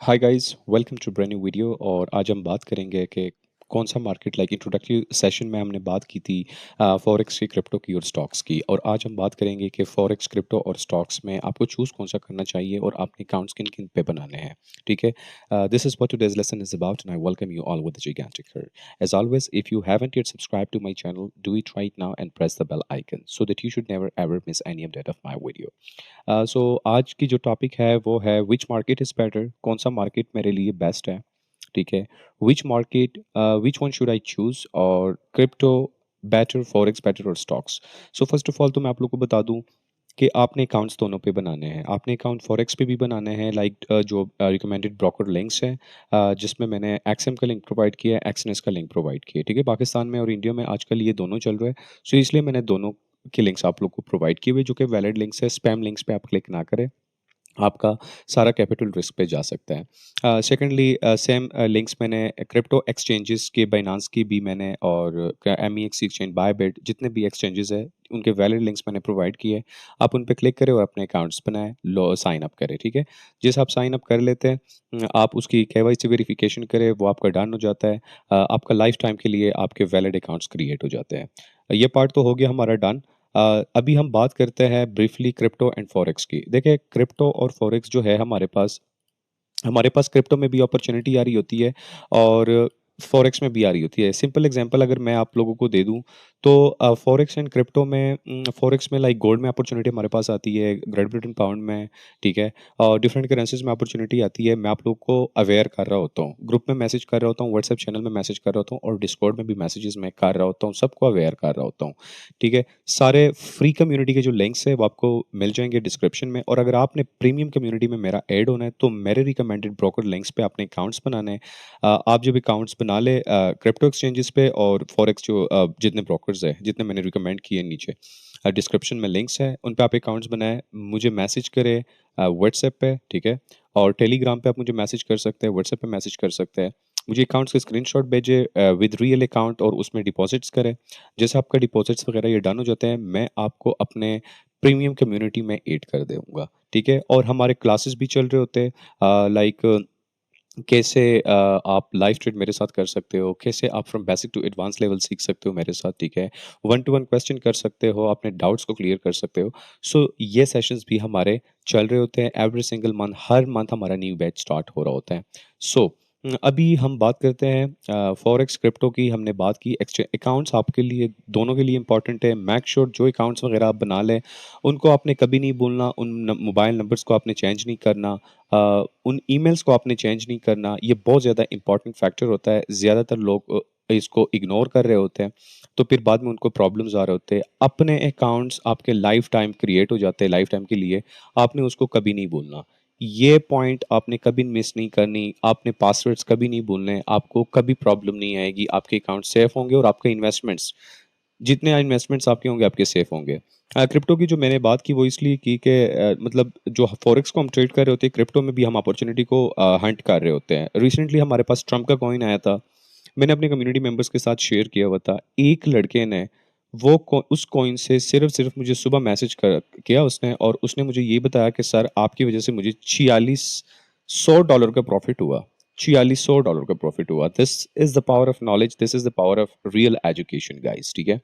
Hi guys, welcome to brand new video. और आज हम बात करेंगे कि कौन सा मार्केट इंट्रोडक्टरी सेशन में हमने बात की थी फॉरेक्स की, क्रिप्टो की और स्टॉक्स की। और आज हम बात करेंगे कि फॉरेक्स, क्रिप्टो और स्टॉक्स में आपको चूज़ कौन सा करना चाहिए और आपने अकाउंट्स किन किन पे बनाने हैं। ठीक है, this is what today's lesson is about and I welcome you all with the gigantic heart. As always, if you haven't yet subscribed to my channel, do it right now and press the bell icon so that you should never ever miss any update of my video. सो आज की जो topic है वो है which market is better, कौन सा market मेरे लिए बेस्ट है। ठीक है, which market, which one should I choose, और क्रिप्टो बेटर, फॉरेक्स बेटर और stocks. So first of all तो मैं आप लोग को बता दूं कि आपने अकाउंट्स दोनों पे बनाने हैं। आपने अकाउंट फॉरेक्स पे भी बनाने हैं, जो रिकमेंडेड ब्रोकर लिंक्स हैं, जिसमें मैंने एक्सएम का लिंक प्रोवाइड किया है, एक्सएनएस का लिंक प्रोवाइड किया है। ठीक है, पाकिस्तान में और इंडिया में आजकल ये दोनों चल रहे हैं, सो इसलिए मैंने दोनों के लिंक्स आप लोग को प्रोवाइड किए हुए, जो कि वैलिड लिंक्स है। स्पैम लिंक्स पे आप क्लिक ना करें, आपका सारा कैपिटल रिस्क पे जा सकता है। सेकेंडली, सेम लिंक्स मैंने क्रिप्टो एक्सचेंजेस के, बाइनांस की भी मैंने, और एमईएक्स एक्सचेंज, बायबिट, जितने भी एक्सचेंजेस है उनके वैलिड लिंक्स मैंने प्रोवाइड किए। आप उन पे क्लिक करें और अपने अकाउंट्स बनाएं, लो साइन अप करें। ठीक है, जैसे आप साइन अप कर लेते हैं, आप उसकी केवाईसी वेरिफिकेशन करें, वो आपका डन हो जाता है। आपका लाइफ टाइम के लिए आपके वैलिड अकाउंट्स क्रिएट हो जाते हैं। ये पार्ट तो हो गया हमारा डन। अभी हम बात करते हैं ब्रीफली क्रिप्टो एंड फॉरेक्स की। देखिए, क्रिप्टो और फॉरेक्स जो है हमारे पास क्रिप्टो में भी अपॉर्चुनिटी आ रही होती है और फॉरेक्स में भी आ रही होती है। सिंपल एग्जांपल अगर मैं आप लोगों को दे दूं, तो फॉरेक्स एंड क्रिप्टो में, फॉरेक्स में लाइक गोल्ड में अपॉर्चुनिटी हमारे पास आती है, ग्रेट ब्रिटेन पाउंड में। ठीक है, और डिफरेंट करेंसीज में अपॉर्चुनिटी आती है। मैं आप लोग को अवेयर कर रहा होता हूँ, ग्रुप में मैसेज कर रहा होता हूँ, व्हाट्सएप चैनल में मैसेज कर रहा होता हूँ, और डिस्कॉर्ड में भी मैसेजेस मैं कर रहा होता हूँ, सबको अवेयर कर रहा होता हूँ। ठीक है, सारे फ्री कम्युनिटी के जो लिंक्स है वो आपको मिल जाएंगे डिस्क्रिप्शन में। और अगर आपने प्रीमियम कम्युनिटी में मेरा ऐड होना है, तो मेरे रिकमेंडेड ब्रोकर लिंक्स पे अपने अकाउंट्स बनाने हैं। आप जब अकाउंट्स बना ले क्रिप्टो एक्सचेंजेस पे और फॉरेक्स, जो जितने ब्रोकर्स है, जितने मैंने रिकमेंड किए, नीचे डिस्क्रिप्शन में लिंक्स हैं, उन पे आप अकाउंट्स बनाएं, मुझे मैसेज करें व्हाट्सएप पे। ठीक है, और टेलीग्राम पे आप मुझे मैसेज कर सकते हैं, व्हाट्सएप पे मैसेज कर सकते हैं। मुझे अकाउंट्स के स्क्रीनशॉट भेजे विद रियल अकाउंट, और उसमें डिपॉजिट्स करें। जैसे आपका डिपॉजिट्स वगैरह ये डन हो जाते हैं, मैं आपको अपने प्रीमियम कम्युनिटी में ऐड कर दूंगा। ठीक है, और हमारे क्लासेस भी चल रहे होते हैं, कैसे आप लाइव ट्रेड मेरे साथ कर सकते हो, कैसे आप from basic to advance level सीख सकते हो मेरे साथ। ठीक है, वन टू वन क्वेश्चन कर सकते हो, अपने डाउट्स को क्लियर कर सकते हो। सो ये सेशंस भी हमारे चल रहे होते हैं एवरी सिंगल मंथ। हर मंथ हमारा न्यू बैच स्टार्ट हो रहा होता है। सो अभी हम बात करते हैं फॉरेक्स, क्रिप्टो की हमने बात की। अकाउंट्स आपके लिए, दोनों के लिए इंपॉर्टेंट है। मेक श्योर जो अकाउंट्स वगैरह आप बना लें, उनको आपने कभी नहीं भूलना, उन मोबाइल नंबर्स को आपने चेंज नहीं करना, उन ईमेल्स को आपने चेंज नहीं करना। ये बहुत ज़्यादा इंपॉर्टेंट फैक्टर होता है। ज़्यादातर लोग इसको इग्नोर कर रहे होते हैं, तो फिर बाद में उनको प्रॉब्लम्स आ रहे होते हैं। अपने अकाउंट्स आपके लाइफ टाइम क्रिएट हो जाते हैं, लाइफ टाइम के लिए। आपने उसको कभी नहीं भूलना, ये पॉइंट आपने कभी मिस नहीं करनी। आपने पासवर्ड्स कभी नहीं भूलने, आपको कभी प्रॉब्लम नहीं आएगी। आपके अकाउंट सेफ होंगे और आपके इन्वेस्टमेंट्स, जितने इन्वेस्टमेंट्स आपके होंगे, आपके सेफ होंगे। क्रिप्टो की जो मैंने बात की वो इसलिए की कि मतलब जो फॉरेक्स को हम ट्रेड कर रहे होते हैं, क्रिप्टो में भी हम अपॉर्चुनिटी को हंट कर रहे होते हैं। रिसेंटली हमारे पास ट्रम्प का कॉइन आया था, मैंने अपने कम्युनिटी मेंबर्स के साथ शेयर किया हुआ था। एक लड़के ने उस कॉइन से सिर्फ मुझे सुबह मैसेज कर किया उसने, और उसने मुझे ये बताया कि सर, आपकी वजह से मुझे $4600 का प्रॉफिट हुआ। $4600 का प्रॉफिट हुआ। This is the power of knowledge, this is the power of real education guys. ठीक है,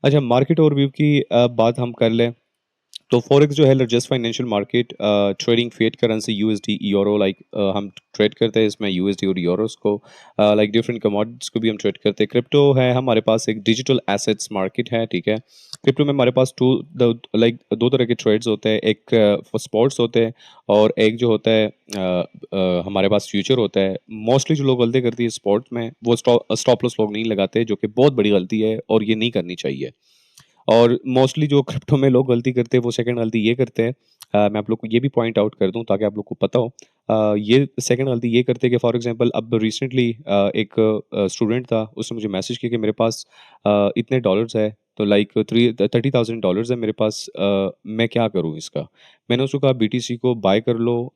अच्छा, मार्केट ओवरव्यू की बात हम कर लें, तो फॉरेक्स जो है largest financial market, trading fiat currency USD euro, हम ट्रेड करते हैं इसमें यूएसडी और यूरोस को, डिफरेंट कमोडिटीज को भी हम ट्रेड करते हैं। क्रिप्टो है हमारे पास एक डिजिटल एसेट्स मार्केट है। ठीक है, क्रिप्टो में हमारे पास दो तरह के ट्रेड्स होते हैं, एक स्पॉट्स होते हैं, और एक जो होता है हमारे पास फ्यूचर होता है। मोस्टली जो लोग गलती करती है स्पॉट में, वो स्टॉप लॉस लोग नहीं लगाते, जो कि बहुत बड़ी गलती है और ये नहीं करनी चाहिए। और मोस्टली जो क्रिप्टो में लोग गलती करते हैं, वो सेकंड गलती ये करते हैं, मैं आप लोग को ये भी पॉइंट आउट कर दूं ताकि आप लोग को पता हो। ये सेकंड गलती ये करते हैं कि फॉर एग्जांपल अब रिसेंटली एक स्टूडेंट था, उसने मुझे मैसेज किया कि मेरे पास इतने डॉलर्स है, तो $30,000 है मेरे पास, मैं क्या करूं इसका। मैंने उसको कहा बीटीसी को बाय कर लो।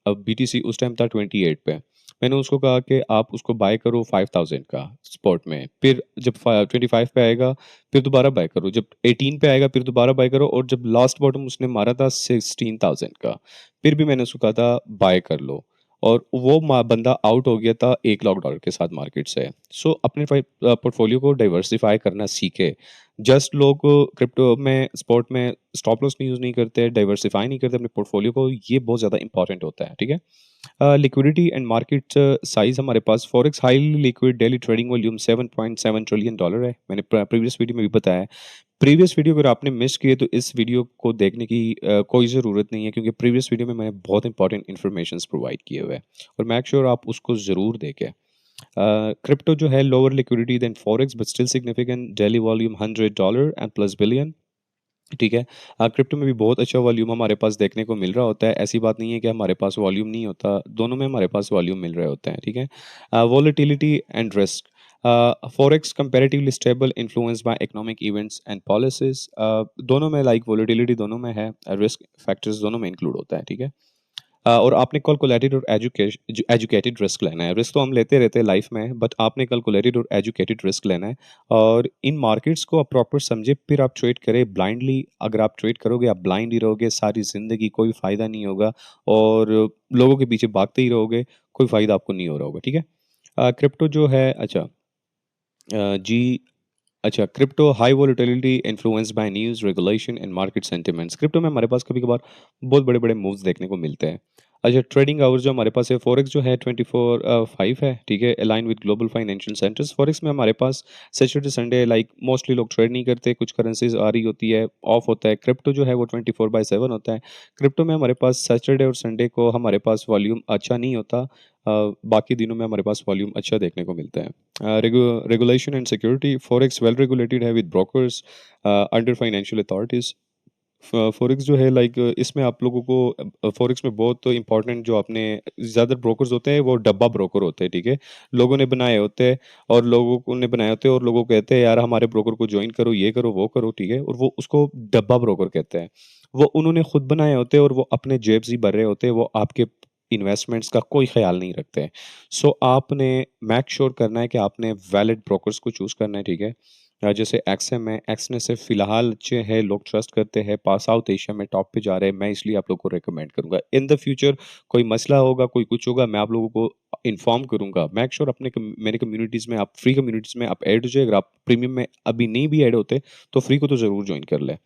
बीटीसी उस टाइम था 28 पे। मैंने उसको कहा कि आप उसको बाय करो 5000 का स्पॉट में, फिर जब 25 पे आएगा फिर दोबारा बाय करो, जब 18 पे आएगा फिर दोबारा बाय करो, और जब लास्ट बॉटम उसने मारा था 16,000 का, फिर भी मैंने उसको कहा था बाय कर लो। और वो बंदा आउट हो गया था $1 लाख के साथ मार्केट से। सो अपने पोर्टफोलियो को डाइवर्सिफाई करना सीखे। जस्ट लोग क्रिप्टो में स्पॉट में स्टॉप लॉस यूज़ नहीं करते, डाइवर्सिफाई नहीं करते अपने पोर्टफोलियो को, ये बहुत ज़्यादा इंपॉर्टेंट होता है, ठीक है। लिक्विडिटी एंड मार्केट साइज हमारे पास forex highly liquid daily trading volume $7.7 trillion है। मैंने प्रीवियस वीडियो में भी बताया है। प्रीवियस वीडियो अगर आपने मिस किए तो इस वीडियो को देखने की कोई ज़रूरत नहीं है, क्योंकि प्रीवियस वीडियो में मैंने बहुत इंपॉर्टेंट इन्फॉर्मेशन प्रोवाइड किए हुए हैं, और मेक श्योर आप उसको ज़रूर देखें। क्रिप्टो जो है lower liquidity than forex but still significant daily volume $100 and plus billion, ठीक है। क्रिप्टो में भी बहुत अच्छा वॉल्यूम हमारे पास देखने को मिल रहा होता है। ऐसी बात नहीं है कि हमारे पास वॉल्यूम नहीं होता, दोनों में हमारे पास वॉल्यूम मिल रहे होते हैं, ठीक है। Volatility and risk, forex comparatively stable influenced by economic events and policies, दोनों में लाइक वॉलेटिलिटी दोनों में है, रिस्क फैक्टर्स दोनों में इंक्लूड होता है, ठीक है। और आपने कैलकुलेटेड और एजुकेटेड रिस्क लेना है। रिस्क तो हम लेते रहते हैं लाइफ में, बट आपने कैलकुलेटेड और एजुकेटेड रिस्क लेना है, और इन मार्केट्स को आप प्रॉपर समझे फिर आप ट्रेड करें। ब्लाइंडली अगर आप ट्रेड करोगे, आप ब्लाइंड ही रहोगे सारी ज़िंदगी, कोई फ़ायदा नहीं होगा, और लोगों के पीछे भागते ही रहोगे, कोई फ़ायदा आपको नहीं हो रहा होगा, ठीक है। क्रिप्टो जो है अच्छा जी अच्छा, crypto high volatility influenced by news, regulation and market sentiments. Crypto में हमारे पास कभी-कभार बहुत बड़े-बड़े मूव्स देखने को मिलते हैं। अच्छा, ट्रेडिंग आवर्स जो हमारे पास है, फॉरेक्स जो है 24/5 है, ठीक है, align with global financial centres. Forex में हमारे पास सैटरडे, संडे लाइक मोस्टली लोग ट्रेड नहीं करते, कुछ करेंसीज़ आ रही होती है, ऑफ होता है। क्रिप्टो जो है वो 24/7 होता है। क्रिप्टो में हमारे पास सैटरडे और संडे को हमारे पास वॉल्यूम अच्छा नहीं होता। बाकी दिनों में हमारे पास वॉल्यूम अच्छा देखने को मिलता है। Regulation and security, forex well regulated है with brokers under financial authorities. Forex जो है लाइक इसमें आप लोगों को फॉरेक्स में बहुत इंपॉर्टेंट जो आपने ज़्यादातर ब्रोकर्स होते हैं वो डब्बा ब्रोकर होते हैं, ठीक है। लोगों ने बनाए होते हैं, और लोगों को ने बनाए होते हैं, और लोगों को कहते हैं यार हमारे ब्रोकर को ज्वाइन करो, ये करो वो करो, ठीक है, और वो उसको डब्बा ब्रोकर कहते हैं। वो उन्होंने खुद बनाए होते हैं, और वो अपने जेब से ही भर रहे होते हैं, वो आपके इन्वेस्टमेंट्स का कोई ख्याल नहीं रखते हैं। सो आपने मेक श्योर करना है कि आपने वैलिड ब्रोकर्स को चूज़ करना है, ठीक है। जैसे एक्सएम है, एक्सनेस है, फिलहाल अच्छे हैं, लोग ट्रस्ट करते हैं, पास आउट एशिया में टॉप पे जा रहे हैं, मैं इसलिए आप लोग को रिकमेंड करूँगा। इन द फ्यूचर कोई मसला होगा, कोई कुछ होगा, मैं आप लोगों को इन्फॉर्म करूँगा। मेक श्योर अपने मेरे कम्युनिटीज़ में आप फ्री कम्युनिटीज़ में आप ऐड हो जाइए। अगर आप प्रीमियम में अभी नहीं भी ऐड होते, तो फ्री को तो ज़रूर जॉइन कर लें।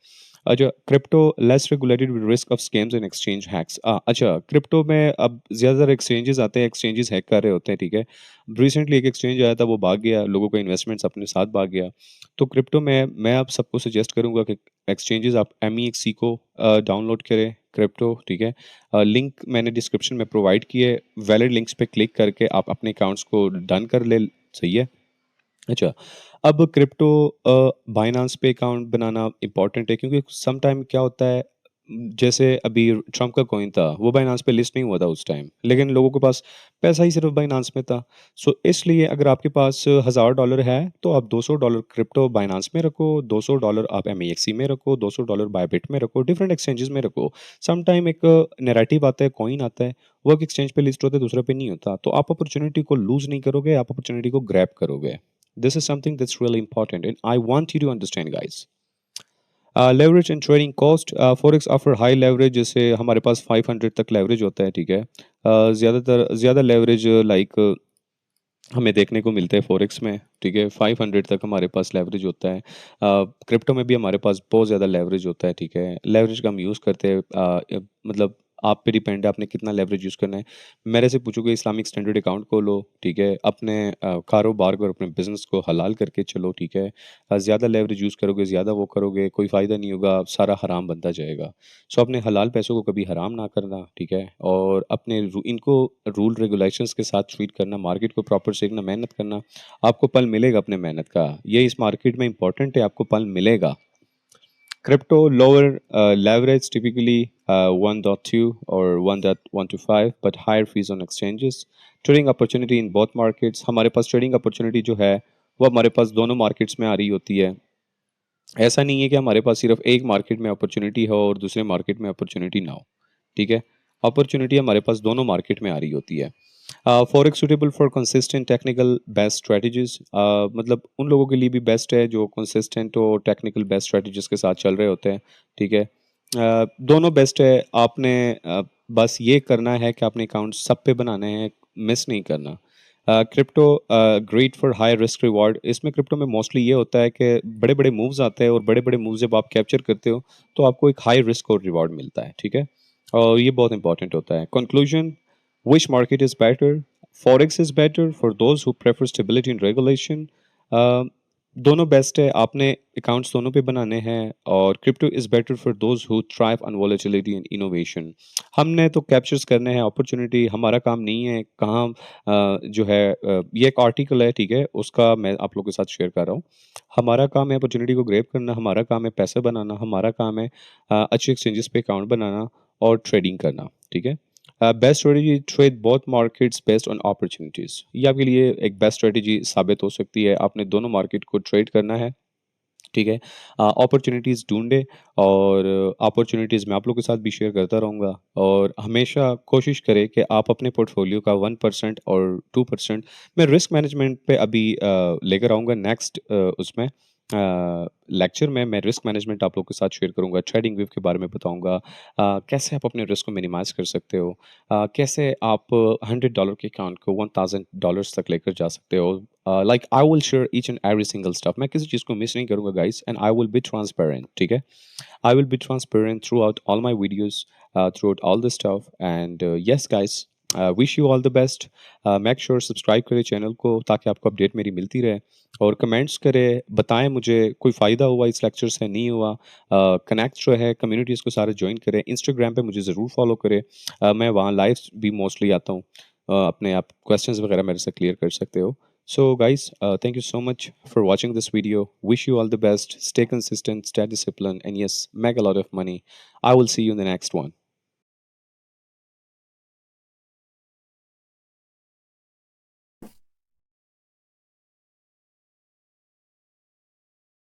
अच्छा, crypto less regulated with risk of scams and exchange hacks. अच्छा, क्रिप्टो में अब ज़्यादातर एक्सचेंजेस आते हैं, एक्सचेंजेस हैक कर रहे होते हैं, ठीक है। रिसेंटली एक एक्सचेंज आया था, वो भाग गया, लोगों का इन्वेस्टमेंट्स अपने साथ भाग गया। तो क्रिप्टो में मैं आप सबको सजेस्ट करूँगा कि एक्सचेंजेस आप MEXC को डाउनलोड करें, क्रिप्टो, ठीक है। लिंक मैंने डिस्क्रिप्शन में प्रोवाइड किए, वैलिड लिंक्स पे क्लिक करके आप अपने अकाउंट्स को डन कर ले, सही है। अच्छा, अब क्रिप्टो बाइनेंस पे अकाउंट बनाना इम्पोर्टेंट है, क्योंकि सम टाइम क्या होता है, जैसे अभी ट्रम्प का कॉइन था, वो बाइनेंस पे लिस्ट नहीं हुआ था उस टाइम, लेकिन लोगों के पास पैसा ही सिर्फ बाइनेंस में था। सो इसलिए अगर आपके पास $1000 है, तो आप $200 क्रिप्टो बाइनेंस में रखो, $200 आप MEXC में रखो, $200 बायबिट में रखो, डिफरेंट एक्सचेंजेस में रखो। सम टाइम एक नैरेटिव आता है, कॉइन आता है, वो एक एक्सचेंज पे लिस्ट होता है, दूसरे पे नहीं होता, तो आप अपॉर्चुनिटी को लूज नहीं करोगे, आप अपॉर्चुनिटी को ग्रैब करोगे। This is something that's really important, and I want you to understand, guys. Leverage and trading cost, forex offer high leverage, जैसे हमारे पास 500 तक लेवरेज होता है, ठीक है। ज़्यादातर ज़्यादा लेवरेज लाइक हमें देखने को मिलते हैं फॉरेक्स में, ठीक है। 500 तक हमारे पास लेवरेज होता है। क्रिप्टो में भी हमारे पास बहुत ज़्यादा लेवरेज होता है, ठीक है। लेवरेज का हम यूज़ करते हैं, मतलब आप पे डिपेंड है आपने कितना लेवरेज यूज़ करना है। मेरे से पूछोगे, इस्लामिक स्टैंडर्ड अकाउंट खोलो, ठीक है। अपने कारोबार को और अपने बिज़नेस को हलाल करके चलो, ठीक है। ज़्यादा लेवरेज यूज़ करोगे, ज़्यादा वो करोगे, कोई फ़ायदा नहीं होगा, सारा हराम बनता जाएगा। सो अपने हलाल पैसों को कभी हराम ना करना, ठीक है। और अपने इनको रूल रेगुलेशंस के साथ ट्रीट करना, मार्केट को प्रॉपर सीखना, मेहनत करना, आपको पल मिलेगा अपने मेहनत का। ये इस मार्केट में इंपॉर्टेंट है, आपको पल मिलेगा। Crypto lower leverage typically 1.2 or 1.125 but higher fees on exchanges. Trading opportunity in both markets, हमारे पास ट्रेडिंग अपॉर्चुनिटी जो है वो हमारे पास दोनों मार्केट्स में आ रही होती है। ऐसा नहीं है कि हमारे पास सिर्फ एक मार्केट में अपॉर्चुनिटी हो और दूसरे मार्केट में अपॉर्चुनिटी ना हो, ठीक है। अपॉर्चुनिटी हमारे पास दोनों मार्केट में आ रही होती है। Forex suitable for consistent technical best strategies, मतलब उन लोगों के लिए भी बेस्ट है जो कंसिस्टेंट और टेक्निकल बेस्ट स्ट्रेटजीज के साथ चल रहे होते हैं, ठीक है। दोनों बेस्ट है। आपने बस ये करना है कि अपने अकाउंट सब पे बनाने हैं, मिस नहीं करना। Crypto great for high risk reward. इसमें क्रिप्टो में मोस्टली ये होता है कि बड़े-बड़े मूव्स आते हैं और बड़े-बड़े मूव्स जब आप कैप्चर करते हो, तो आपको एक हाई रिस्क और रिवॉर्ड मिलता है, ठीक है? और ये बहुत इंपॉर्टेंट होता है। Conclusion, which market is better? Forex is better for those who prefer stability and regulation. Uh, दोनों बेस्ट है, आपने अकाउंट्स दोनों पे बनाने हैं और crypto is better for those who thrive on volatility and innovation. हमने तो कैप्चर्स करने हैं अपॉर्चुनिटी, हमारा काम नहीं है कहाँ जो है ये एक आर्टिकल है, ठीक है? उसका मैं आप लोगों के साथ शेयर कर रहा हूँ। हमारा काम है अपॉर्चुनिटी को ग्रैब करना, हमारा काम है पैसे बनाना, हमारा काम है अच्छे एक्सचेंजेस पे अकाउंट बनाना और ट्रेडिंग करना, ठीक है? Best strategy, trade both markets based on opportunities. ये आपके लिए एक बेस्ट स्ट्रेटजी साबित हो सकती है। आपने दोनों मार्केट को ट्रेड करना है, ठीक है? अपॉर्च्युनिटीज़ ढूँढे और अपॉर्च्युनिटीज़ मैं आप लोगों के साथ भी शेयर करता रहूँगा और हमेशा कोशिश करें कि आप अपने पोर्टफोलियो का 1% और 2% मैं रिस्क मैनेजमेंट पे अभी लेकर आऊँगा नेक्स्ट उसमें लेक्चर में मैं रिस्क मैनेजमेंट आप लोगों के साथ शेयर करूँगा, ट्रेडिंग वेव के बारे में बताऊँगा। कैसे आप अपने रिस्क को मिनिमाइज़ कर सकते हो, कैसे आप $100 के अकाउंट को $1000 तक लेकर जा सकते हो। Like I will share each and every single stuff. मैं किसी चीज़ को मिस नहीं करूँगा guys and I will be transparent, ठीक है? I will be transparent throughout all my videos, throughout all the stuff. And yes, guys, wish you all the best. Make sure subscribe करें channel को ताकि आपको update मेरी मिलती रहे और कमेंट्स करें, बताएं मुझे कोई फ़ायदा हुआ इस लेक्चर से, नहीं हुआ। कनेक्ट जो है कम्युनिटीज़ को सारे ज्वाइन करें। इंस्टाग्राम पे मुझे ज़रूर फॉलो करें। मैं वहाँ लाइव भी मोस्टली आता हूँ। अपने आप क्वेश्चंस वगैरह मेरे से क्लियर कर सकते हो। So, guys, thank you so much for watching this video. Wish you all the best. Stay consistent, stay disciplined, and yes, make a lot of money. I will see you in the next one.